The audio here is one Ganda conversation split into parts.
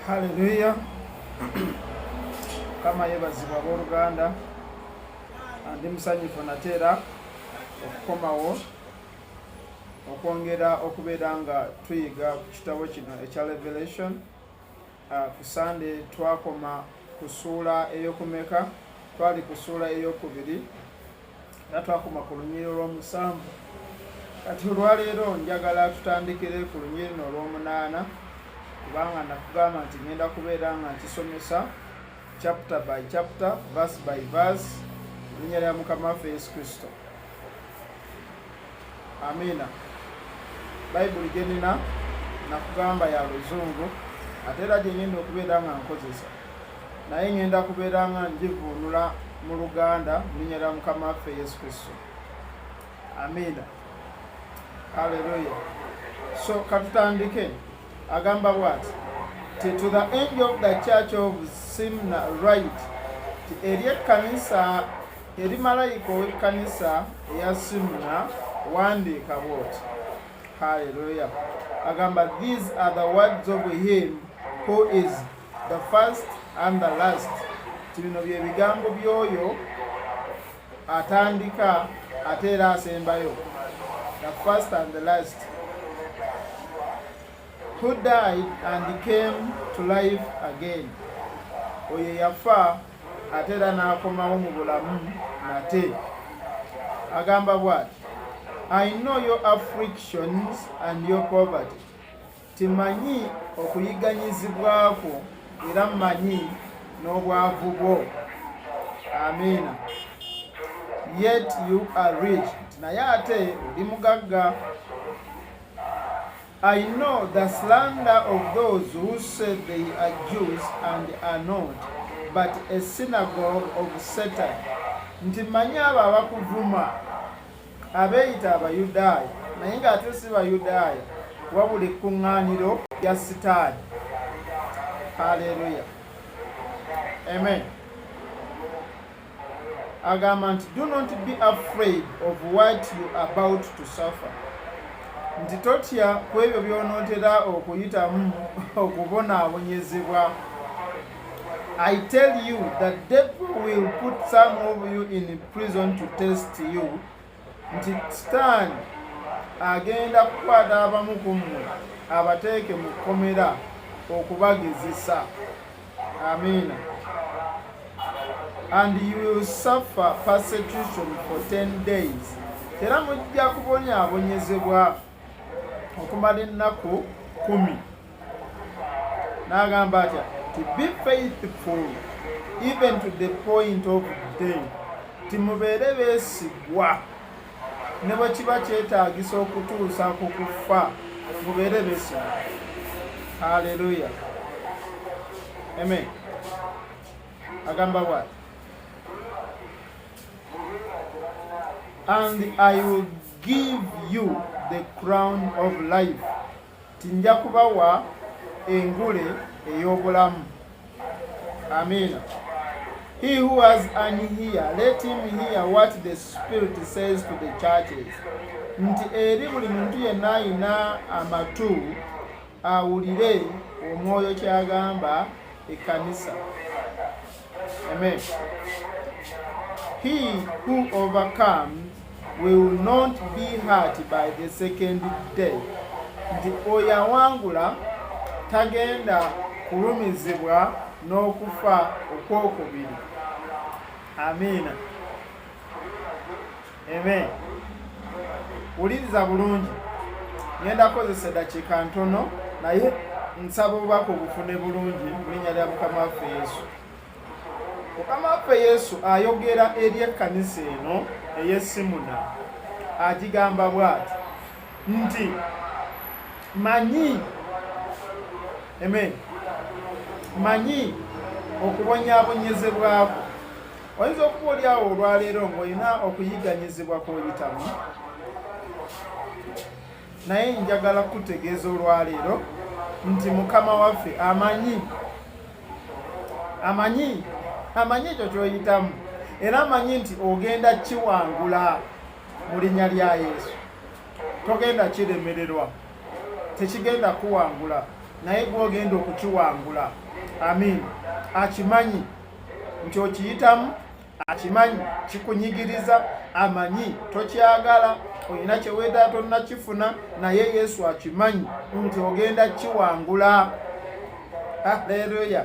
Hallelujah. Kama yebazibwa abooluganda ndi musanyufu nateera okukomawo okwongera okubeera nga tuyiga ku kitabo kino ekya Revelation. Ku Sunday twakoma ku ssuula ey'okumeka, twali ku ssuula ey'okubiri era twakoma ku lunyiriri olw'omusanvu. Kati olwaleero njagala tutandikire ku lunyiriri olw'omunaana, kubanga nakugamba nti ngenda kubeera nga nkisomesa chapter by chapter, verse by verse, linnya lya Mukama waffe Yesu Kristo. Amina. Bayibuli gye nina nakugamba ya luzungu, ate era gye ngenda okubeera nga nkozesa, naye ngenda kubeera nga ngivuunula mu Luganda mu linnya lya Mukama waffe Yesu Kristo. Amina. Hallelujah. So katutandike. Agamba bw'ati, to the angel of the church of Smyrna write, eri ekkanisa, eri malayika ow'ekkanisa eya Smyrna wandiika bw'oti. Hallelujah. Agamba, these are the words of him who is the first and the last. Bino bye bigambo by'oyo atandika ate era asembayo, the first and the last, who died and came to life again. Oyo yafa ate era n'akomawo mu bulamu nate. Agamba bw'ati, I know your afflictions and your poverty. Timanyi okuyiganyizibwa kwo era mmanyi n'obwavu bwo. Amina. Yet you are rich. Naye ate oli mugagga. I know the slander of those who say they are Jews and are not, but a synagogue of Satan. Nti manyi abo abakuvuma abeeyita Abayudaaya naye ng'ate si Bayudaaya, wabula ekkuŋŋaaniro lya Sitaani. Hallelujah. Amen. Agamba nti, do not be afraid of what you are about to suffer. Nti totya ku ebyo by'onootera okuyitamu okubonaabonyezebwa. I tell you that devil will put some of you in prison to test you. Nti Sitaani agenda kukwata abamu ku mmwe abateeke mu kkomera okubagezesa. Amina. And you will suffer persecution for 10 days. Era mujja kubonyaabonyezebwa okumala ennaku 10. N'agamba atya, to be faithful even to the point of death. Timubeere beesigwa ne bwe kiba kyetaagisa okutuusa ku kufa, mubeere beesigwa. Hallelujah. Amen. Agamba bw'ati, and I will give you the crown of life. Tinja kubawa engule ey'obulamu. Amina. He who has an ear, let him hear what the Spirit says to the churches. Nti eri buli muntu yenna alina amatu awulire Omwoyo kyagamba ekkanisa. Amen. He who overcomes will not be hurt by the second death. Nti oyo awangula tagenda kulumizibwa n'okufa okwokubiri. Amina. Amen. Wuliriza bulungi. Ngenda kozesa eddakiika ntono naye nsaba obubaka obufune bulungi mu linnya lya Mukama waffe Yesu. Mukama waffe Yesu ayogera eri ekkanisa eno ey'e Smyrna, agigamba bw'ati nti manyi, amen, manyi okubonyaabonyezebwako. Oyinza okuba oli awo olwaleero ng'olina okuyiganyizibwa kw'oyitamu, naye njagala kutegeeza olwaleero nti Mukama waffe amanyi ekyo ky'oyitamu, era amanyi nti ogenda kiwangula mu linnya lya Yesu. Togenda kiremererwa, tekigenda kuwangula naye gwogenda okukiwangula. Amiina. Akimanyi nti okiyitamu, akimanyi kikunyigiriza, amanyi tokyagala, olina kyeweeta tonnakifuna, naye Yesu akimanyi nti ogenda kiwangula. Haleluya.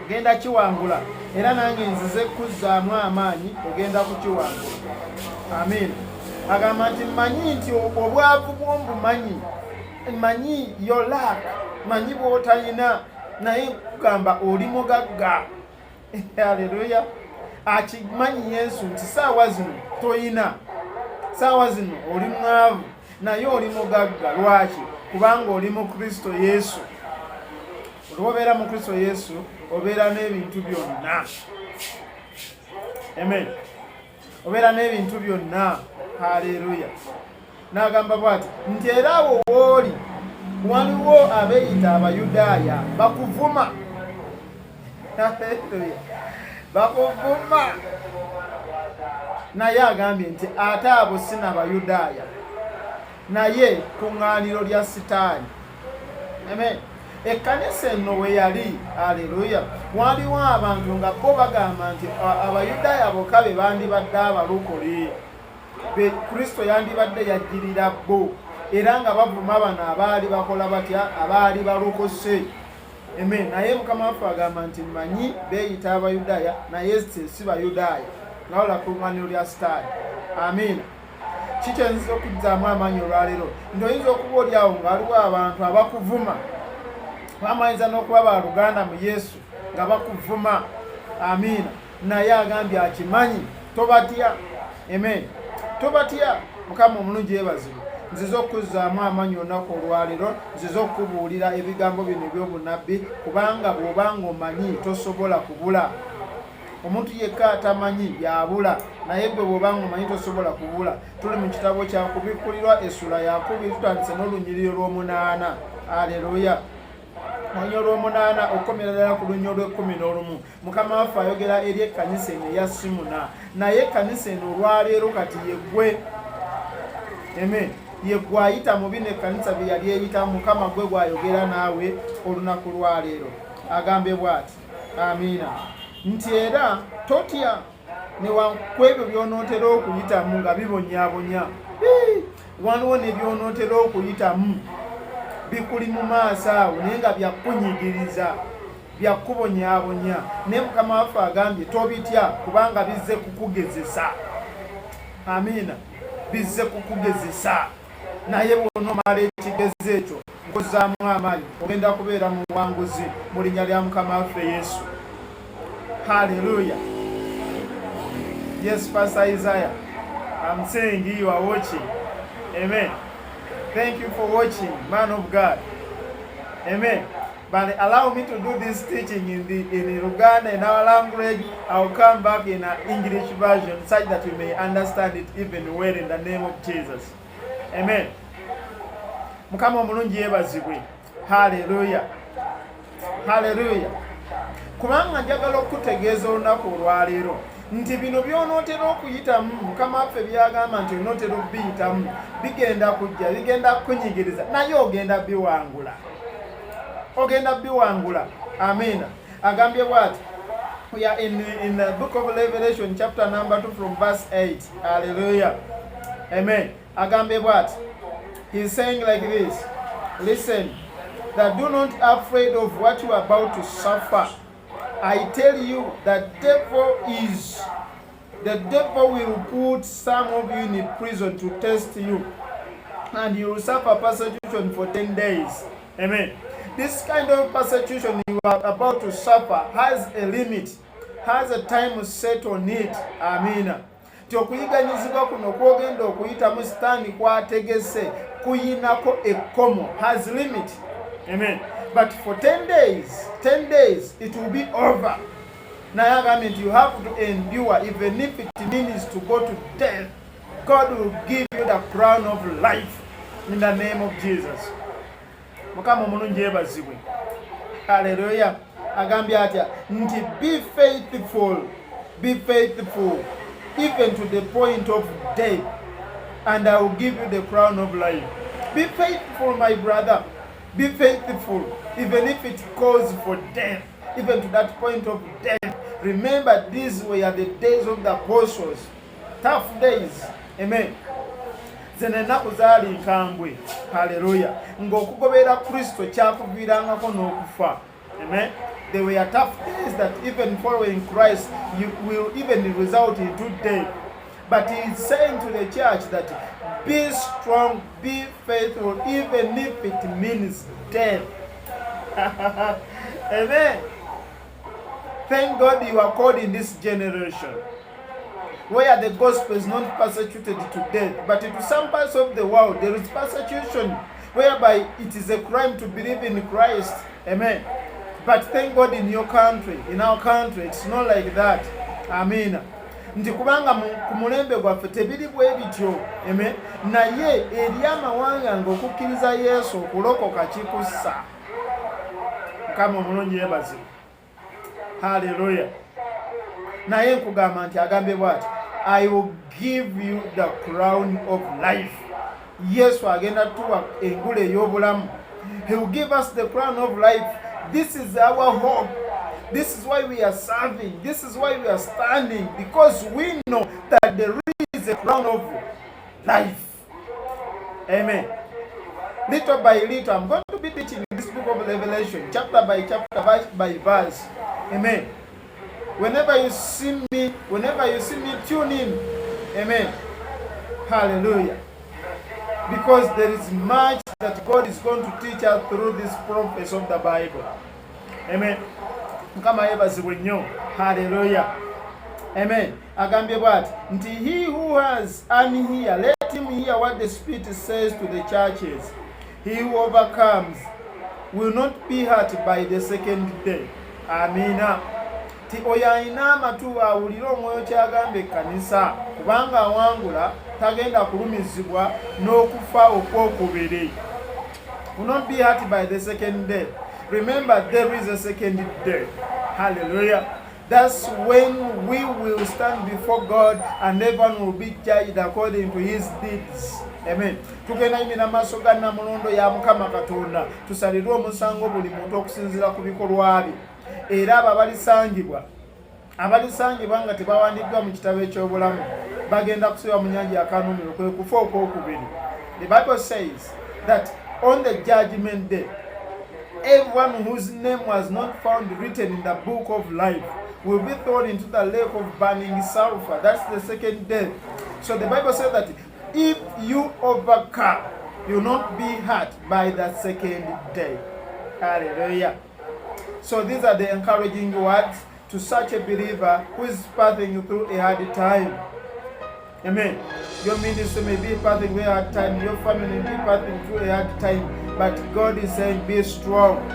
Ogenda kiwangula, era nange nzize kuzzaamu amaanyi ogenda kukiwangula. Amiina. Agamba nti manyi nti obwavu bw'ombumanyi, manyi your lack, manyi bw'otalina, naye kugamba oli mugagga. Haleluya. Akimanyi Yesu nti saawa zino toyina, saawa zino oli mwavu, naye oli mugagga. Lwaki? Kubanga oli mu Kristo Yesu. Olwobeera mu Kristo Yesu obeera n'ebintu byonna. Amen. Obeera n'ebintu byonna. Haleluya. N'agamba bw'ati nti era awo w'oli waliwo abeeyita Abayudaaya bakuvuma. Haleluya. Bakuvuma. Naye agambye nti ate abo si n'Abayudaaya, naye kuŋŋaaniro lya Sitaani. Amen. Ekkanisa eno we yali, haleluya, waliwo abantu nga bo bagamba nti Abayudaaya bokka be bandibadde abalokole, Kristo yandibadde yajjirira bo, era nga bavuma bano abaali bakola batya, abaali balokose. Amen. Naye Mukama waffe agamba nti manyi beeyita Abayudaaya naye si Bayudaaya, nga wala kuŋŋaaniro lya Sitaani. Amiina. Kikyo nziza okuzzaamu amaanyi olwaleero nti oyinza okuba oli awo ng'aliwo abantu abakuvuma, bamayinza n'okuba baluganda mu Yesu nga bakuvuma. Amiina. Naye agambye akimanyi, tobatya. Amen. Tobatya. Mukama omulungi yeebazibwe. Nziza okuzzaamu amaanyi olunaku olwaleero, nziza okukubuulira ebigambo bino eby'obunabbi, kubanga bw'obanga omanyi tosobola kubula. Omuntu yekka atamanyi yabula, naye gwe bw'obanga omanyi tosobola kubula. Tuli mu kitabo kya Kubikkulirwa essula ya 2 tutandise n'olunyiriri lw'omunaana. Haleluya. Olunyiriri lw'omunaana okukomera ddala ku lunyiriri lw'e11. Mukama waffe ayogera eri ekkanisa eno eya Simuna, naye ekkanisa eno olwaleero kati yeggwe. Amen. Yeggwe ayita mu bino ekkanisa bye yali eyitamu. Mukama gwe gwayogera naawe olunaku lwaleero. Agambe bw'ati. Amiina. Nti era totya newankub'ebyo by'onootera okuyitamu nga bibonyaabonya. Waliwo ne by'onootera okuyitamu bikuli mu maaso awo naye nga byakunyigiriza, byakubonyaabonya. Naye Mukama waffe agambye tobitya, kubanga bizze kukugezesa. Amiina. Bizze kukugezesa. Naye bw'onoomala ekigezo ekyo nkuzzaamu amaanyi ogenda kubeera mu buwanguzi mu linnya lya Mukama waffe Yesu. Hallelujah. Yes, Pastor Isaiah, I'm saying you are watching. Amen. Thank you for watching, man of God. Amen. But allow me to do this teaching in Luganda, in our language. I'll come back in an English version such that you may understand it even well in the name of Jesus. Amen. Mukama omulungi yeebazibwe. Hallelujah. Hallelujah. Kubanga njagala okutegeeza olunaku olwaleero nti bino by'onootera okuyitamu, Mukama waffe byagamba nti onootera okubiyitamu, bigenda kujja, bigenda kukunyigiriza, naye ogenda biwangula. Ogenda biwangula. Amiina. Agambye bw'ati. We are in the book of Revelation chapter number 2 from verse 8. Hallelujah. Amen. Agambye bw'ati. He is saying like this. Listen. That do not afraid of what you are about to suffer. I tell you that the devil will put some of you in prison to test you, and you will suffer persecution for 10 days. Amen. This kind of persecution you are about to suffer has a limit, has a time set on it. Amina. Okuyiganyizibwa kuno kwogenda okuyitamu Sitaani kwategese kuyinako ekkomo, has limit. Amen. But for 10 days, it will be over. Now, I mean, you have to endure, even if it means to go to death. God will give you the crown of life in the name of Jesus. Mukama omulungi yeebazibwe. Hallelujah. Agambye atya nti be faithful, even to the point of death, and I will give you the crown of life. Be faithful, my brother. Be faithful, even if it calls for death, even to that point of death. Remember, these were the days of the apostles. Tough days. Amen. Zene ennaku zaali nkambwe. Hallelujah. Ng'okugobera Kristo kyakuviirangako n'okufa. Amen. There were tough days that even following Christ you will even result into death. But he is saying to the church that be strong, be faithful, even if it means death. Amen. Thank God you are called in this generation, where the gospel is not persecuted to death, but to some parts of the world there is persecution, whereby it is a crime to believe in Christ. Amen. But thank God in your country, in our country, it's not like that. Amen. Nti kubanga ku mulembe gwaffe tebiri bwe bityo. Amen. Naye eri amawanga ng'okukkiriza Yesu okulokoka kikussa. Mukama omulungi yeebazibwe. Hallelujah. Naye nkugamba nti agambe bw'ati, I will give you the crown of life. Yesu agenda tuwa engule ey'obulamu. He will give us the crown of life. This is our hope. This is why we are serving. This is why we are standing, because we know that there is a crown of life. Amen. Little by little, I'm going to be teaching this book of Revelation, chapter by chapter, verse by verse. Amen. Whenever you see me, tune in. Amen. Hallelujah. Because there is much that God is going to teach us through this prophecy of the Bible. Amen. Mukama yebazibwe nnyo. Hallelujah. Amen. Agambye bw'ati nti he who has an ear, let him hear what the Spirit says to the churches. He who overcomes will not be hurt by the second day. Amina. Ti oyo alina amatu awulire omwoyo kyagamba ekkanisa, kubanga awangula tagenda kulumizibwa n'okufa okwokubiri. Will not be hurt by the second day. Remember, there is a second day. Hallelujah. That's when we will stand before God and everyone will be judged according to his deeds. Amen. Tugenda yimira maaso ga Namulondo ya Mukama Katonda, tusalirwe omusango buli muntu okusinziira ku bikolwa bye. Era abalisangibwa nga tebawandiddwa mu kitabo eky'obulamu bagenda kusibwa mu nnyanja y'akanuumiro, kwe kufa okwokubiri. The Bible says that on the judgment day, everyone whose name was not found written in the book of life will be thrown into the lake of burning sulfur. That's the second death. So the Bible says that if you overcome, you will not be hurt by the second day. Hallelujah. So these are the encouraging words to such a believer who is passing through a hard time. Amen. Your ministry may be passing through a hard time. Your family may be passing through a hard time. But God is saying, be strong.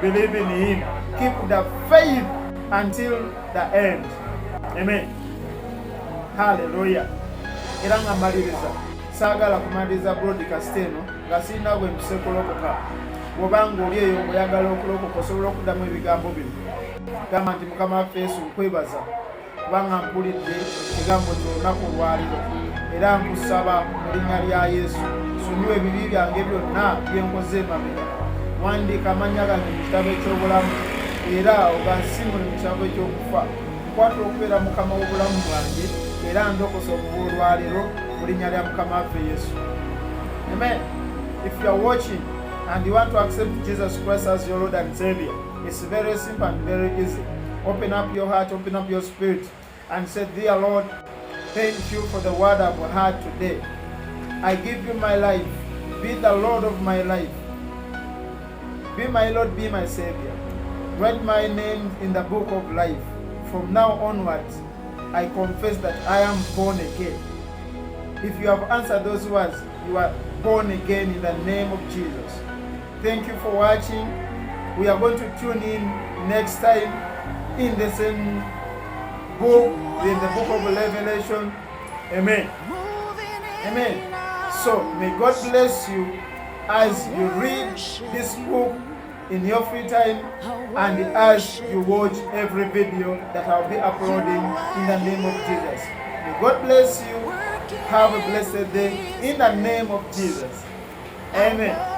Believe in Him. Keep the faith until the end. Amen. Hallelujah. Era nga maliriza. Saagala kumaliriza broadcast eno nga sirina gwe mpise kulokoka. Bw'obanga oli eyo oyagala okulokoka osobola okuddamu ebigambo bino. Gamba nti Mukama waffe Yesu nkwebaza kubanga mpulidde ekigambo ky'olunaku olwaliro, era nkusaba mu linnya lya Yesu nsonyiwa ebibi byange byonna bye nkoze emabega. Wandiika amannya gange mu kitabo eky'obulamu era ogansimule mu kitabo eky'okufa. Nkwata okubeera Mukama w'obulamu bwange era ndokosa okuva olwaliro mu linnya lya Mukama waffe Yesu. Amen. If you are watching and you want to accept Jesus Christ as your Lord and Savior, it's very simple and very easy. Open up your heart, open up your spirit, and say, Dear Lord, thank you for the word I've heard today. I give you my life. Be the Lord of my life. Be my Lord, be my Savior. Write my name in the book of life. From now onwards, I confess that I am born again. If you have answered those words, you are born again in the name of Jesus. Thank you for watching. We are going to tune in next time in the same book, in the book of Revelation. Amen. Amen. So may God bless you as you read this book in your free time and as you watch every video that I'll be uploading in the name of Jesus. May God bless you. Have a blessed day in the name of Jesus. Amen.